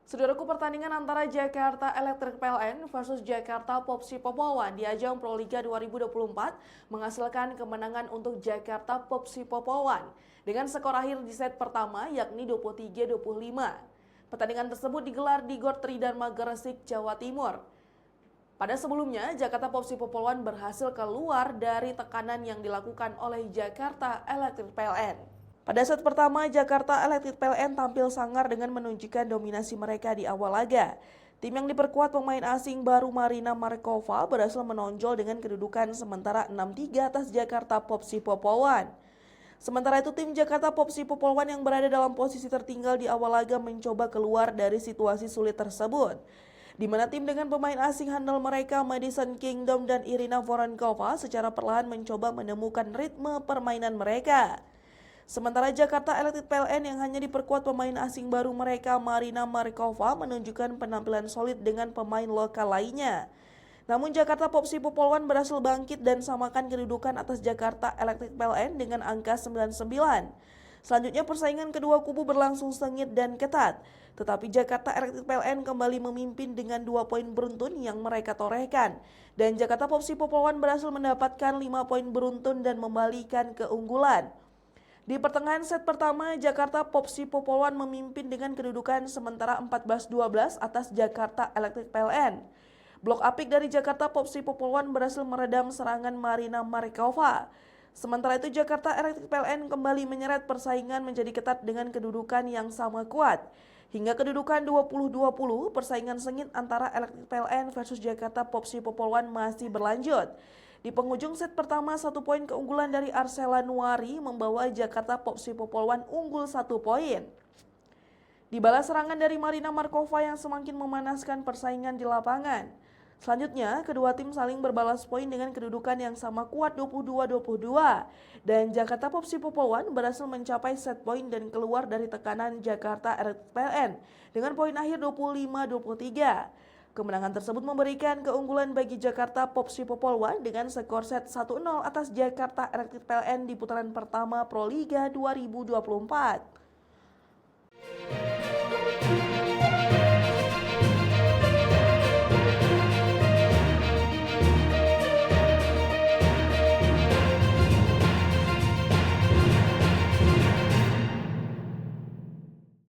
Saudaraku, pertandingan antara Jakarta Electric PLN versus Jakarta Popsi Popolwan di ajang Proliga 2024 menghasilkan kemenangan untuk Jakarta Popsi Popolwan dengan skor akhir di set pertama yakni 23-25. Pertandingan tersebut digelar di Gor Tridharma Gresik, Jawa Timur. Pada sebelumnya, Jakarta Popsi Popolwan berhasil keluar dari tekanan yang dilakukan oleh Jakarta Electric PLN. Pada set pertama, Jakarta Electric PLN tampil sangar dengan menunjukkan dominasi mereka di awal laga. Tim yang diperkuat pemain asing baru Marina Markova berhasil menonjol dengan kedudukan sementara 6-3 atas Jakarta Popsi Popolwan. Sementara itu, tim Jakarta Popsi Popolwan yang berada dalam posisi tertinggal di awal laga mencoba keluar dari situasi sulit tersebut, di mana tim dengan pemain asing handal mereka Madison Kingdom dan Irina Voronkova secara perlahan mencoba menemukan ritme permainan mereka. Sementara Jakarta Electric PLN yang hanya diperkuat pemain asing baru mereka Marina Markova menunjukkan penampilan solid dengan pemain lokal lainnya. Namun Jakarta Popsi Popolwan berhasil bangkit dan samakan kedudukan atas Jakarta Electric PLN dengan angka 99. Selanjutnya persaingan kedua kubu berlangsung sengit dan ketat. Tetapi Jakarta Electric PLN kembali memimpin dengan 2 poin beruntun yang mereka torehkan. Dan Jakarta Popsi Popolwan berhasil mendapatkan 5 poin beruntun dan membalikan keunggulan. Di pertengahan set pertama, Jakarta Popsi Popolwan memimpin dengan kedudukan sementara 14-12 atas Jakarta Electric PLN. Blok apik dari Jakarta Popsi Popolwan berhasil meredam serangan Marina Markova. Sementara itu Jakarta Electric PLN kembali menyeret persaingan menjadi ketat dengan kedudukan yang sama kuat. Hingga kedudukan 20-20, persaingan sengit antara Electric PLN versus Jakarta Popsi Popolwan masih berlanjut. Di penghujung set pertama, 1 poin keunggulan dari Arsela Nuari membawa Jakarta Popsi Popolwan unggul 1 poin. Dibalas serangan dari Marina Markova yang semakin memanaskan persaingan di lapangan. Selanjutnya, kedua tim saling berbalas poin dengan kedudukan yang sama kuat 22-22. Dan Jakarta Popsi Popolwan berhasil mencapai set poin dan keluar dari tekanan Jakarta Electric PLN dengan poin akhir 25-23. Kemenangan tersebut memberikan keunggulan bagi Jakarta Popsi Popolwan dengan skor set 1-0 atas Jakarta Electric PLN di putaran pertama Proliga 2024.